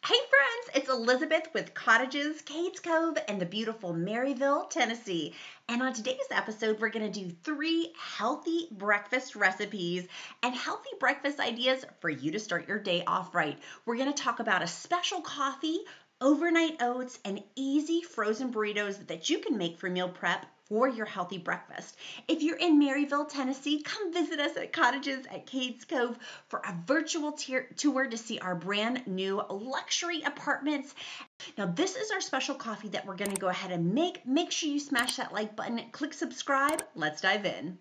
Hey friends, it's Elizabeth with Cottages, Cades, Cove, and the beautiful Maryville, Tennessee. And on today's episode, we're going to do 3 healthy breakfast recipes and healthy breakfast ideas for you to start your day off right. We're going to talk about a special coffee, overnight oats, and easy frozen burritos that you can make for meal prep for your healthy breakfast. If you're in Maryville, Tennessee, come visit us at Cottages at Cades Cove for a virtual tour to see our brand new luxury apartments. Now, this is our special coffee that we're going to go ahead and make. Make sure you smash that like button, click subscribe. Let's dive in.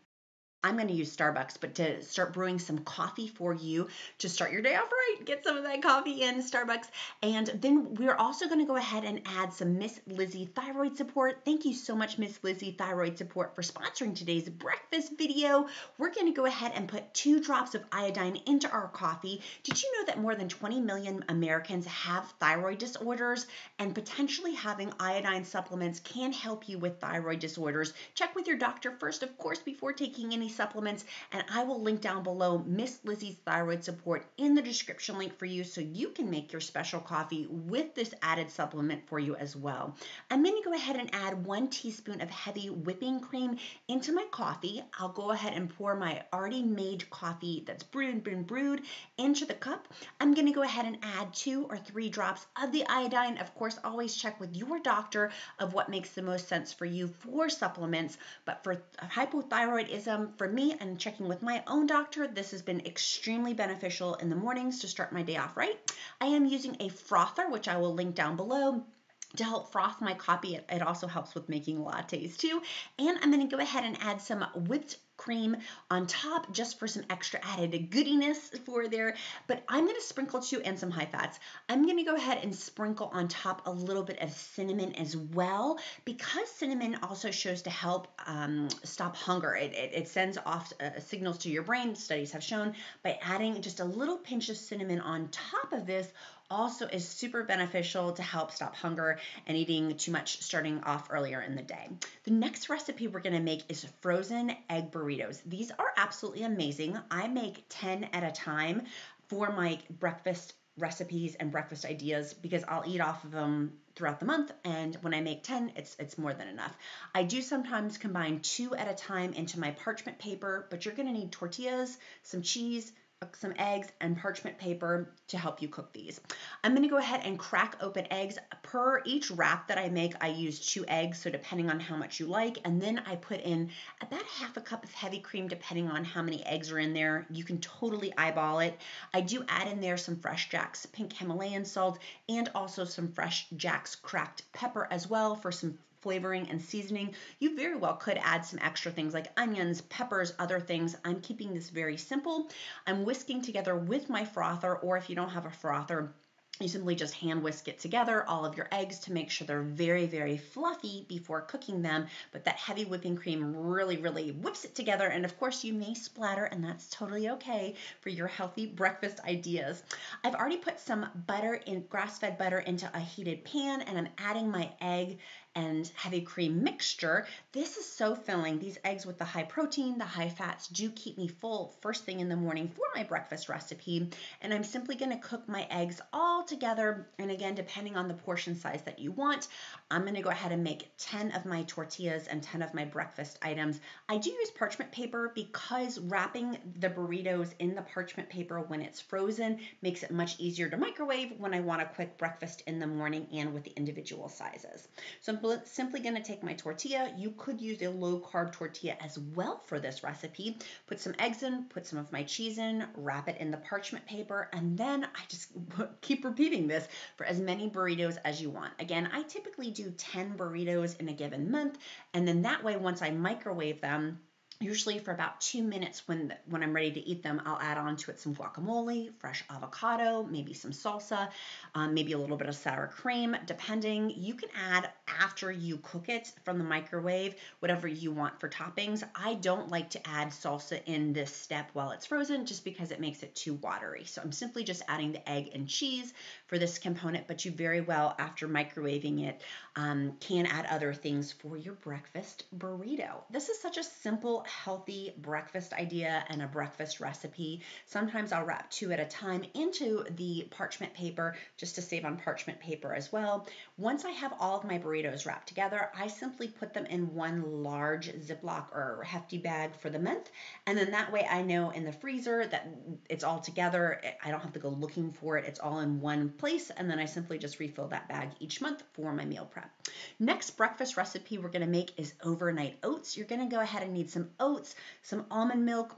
I'm going to use Starbucks, but to start brewing some coffee for you to start your day off right, get some of that coffee in Starbucks. And then we're also going to go ahead and add some Miss Lizzy Thyroid support. Thank you so much, Miss Lizzy Thyroid support, for sponsoring today's breakfast video. We're going to go ahead and put 2 drops of iodine into our coffee. Did you know that more than 20 million Americans have thyroid disorders, and potentially having iodine supplements can help you with thyroid disorders? Check with your doctor first, of course, before taking any supplements, and I will link down below Miss Lizzy's thyroid support in the description link for you so you can make your special coffee with this added supplement for you as well. I'm going to go ahead and add 1 teaspoon of heavy whipping cream into my coffee. I'll go ahead and pour my already made coffee that's been brewed into the cup. I'm going to go ahead and add 2 or 3 drops of the iodine. Of course, always check with your doctor of what makes the most sense for you for supplements, but for hypothyroidism, for me and checking with my own doctor, this has been extremely beneficial in the mornings to start my day off right. I am using a frother, which I will link down below, to help froth my coffee. It also helps with making lattes too. And I'm going to go ahead and add some whipped cream on top just for some extra added goodiness for there. But I'm going to sprinkle too, and some high fats. I'm going to go ahead and sprinkle on top a little bit of cinnamon as well, because cinnamon also shows to help stop hunger. It sends off signals to your brain, studies have shown, by adding just a little pinch of cinnamon on top of this also is super beneficial to help stop hunger and eating too much starting off earlier in the day. The next recipe we're going to make is frozen egg burritos. These are absolutely amazing. I make 10 at a time for my breakfast recipes and breakfast ideas because I'll eat off of them throughout the month, and when I make 10, it's more than enough. I do sometimes combine 2 at a time into my parchment paper, but you're going to need tortillas, some cheese, some eggs, and parchment paper to help you cook these. I'm going to go ahead and crack open eggs. Per each wrap that I make, I use 2 eggs, so depending on how much you like, and then I put in about 1/2 cup of heavy cream depending on how many eggs are in there. You can totally eyeball it. I do add in there some Fresh Jack's pink Himalayan salt and also some Fresh Jack's cracked pepper as well for some flavoring and seasoning. You very well could add some extra things like onions, peppers, other things. I'm keeping this very simple. I'm whisking together with my frother, or if you don't have a frother, you simply just hand whisk it together, all of your eggs, to make sure they're very, very fluffy before cooking them. But that heavy whipping cream really, really whips it together. And of course, you may splatter, and that's totally okay for your healthy breakfast ideas. I've already put some butter, grass-fed butter, into a heated pan, and I'm adding my egg and heavy cream mixture. This is so filling. These eggs with the high protein, the high fats, do keep me full first thing in the morning for my breakfast recipe. And I'm simply going to cook my eggs all together. And again, depending on the portion size that you want, I'm going to go ahead and make 10 of my tortillas and 10 of my breakfast items. I do use parchment paper because wrapping the burritos in the parchment paper when it's frozen makes it much easier to microwave when I want a quick breakfast in the morning and with the individual sizes. So I'm simply going to take my tortilla. You could use a low-carb tortilla as well for this recipe. Put some eggs in, put some of my cheese in, wrap it in the parchment paper, and then I just keep repeating this for as many burritos as you want. Again, I typically do 10 burritos in a given month, and then that way, once I microwave them, usually for about 2 minutes when I'm ready to eat them, I'll add on to it some guacamole, fresh avocado, maybe some salsa, maybe a little bit of sour cream, depending. You can add after you cook it from the microwave, whatever you want for toppings. I don't like to add salsa in this step while it's frozen just because it makes it too watery. So I'm simply just adding the egg and cheese for this component, but you very well, after microwaving it, can add other things for your breakfast burrito. This is such a simple, healthy breakfast idea and a breakfast recipe. Sometimes I'll wrap 2 at a time into the parchment paper just to save on parchment paper as well. Once I have all of my burritos wrapped together, I simply put them in one large Ziploc or hefty bag for the month. And then that way I know in the freezer that it's all together. I don't have to go looking for it. It's all in one place. And then I simply just refill that bag each month for my meal prep. Next breakfast recipe we're going to make is overnight oats. You're going to go ahead and need some oats, some almond milk,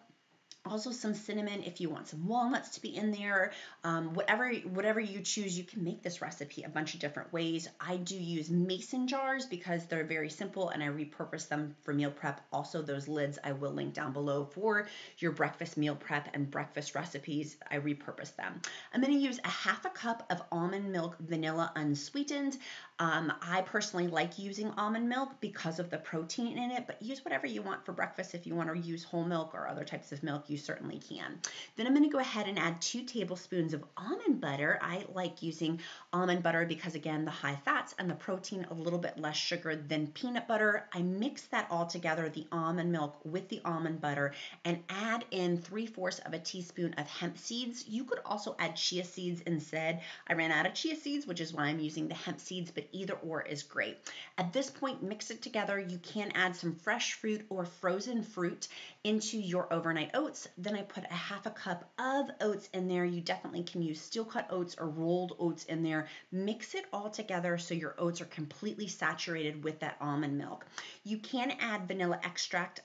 also some cinnamon if you want some walnuts to be in there. Whatever you choose, you can make this recipe a bunch of different ways. I do use mason jars because they're very simple and I repurpose them for meal prep. Also, those lids I will link down below for your breakfast meal prep and breakfast recipes. I repurpose them. I'm going to use a half a cup of almond milk, vanilla unsweetened. I personally like using almond milk because of the protein in it, but use whatever you want for breakfast. If you want to use whole milk or other types of milk, you certainly can. Then I'm going to go ahead and add 2 tablespoons of almond butter. I like using almond butter because, again, the high fats and the protein, a little bit less sugar than peanut butter. I mix that all together, the almond milk with the almond butter, and add in 3/4 of a teaspoon of hemp seeds. You could also add chia seeds instead. I ran out of chia seeds, which is why I'm using the hemp seeds, but either or is great. At this point, mix it together. You can add some fresh fruit or frozen fruit into your overnight oats. Then I put a half a cup of oats in there. You definitely can use steel cut oats or rolled oats in there. Mix it all together so your oats are completely saturated with that almond milk. You can add vanilla extract,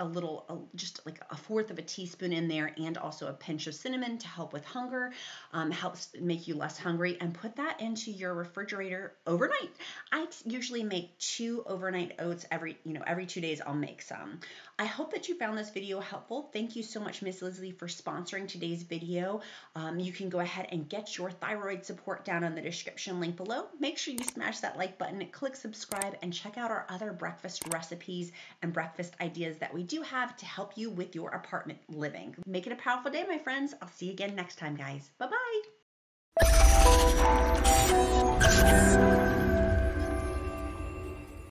just like 1/4 of a teaspoon in there, and also a pinch of cinnamon to help with hunger, helps make you less hungry, and put that into your refrigerator overnight. I usually make 2 overnight oats every 2 days. I'll make some. I hope that you found this video helpful. Thank you so much, Miss Lizzy, for sponsoring today's video. You can go ahead and get your thyroid support down in the description link below. Make sure you smash that like button, click subscribe, and check out our other breakfast recipes and breakfast ideas that we do have to help you with your apartment living. Make it a powerful day, my friends. I'll see you again next time, guys. Bye-bye.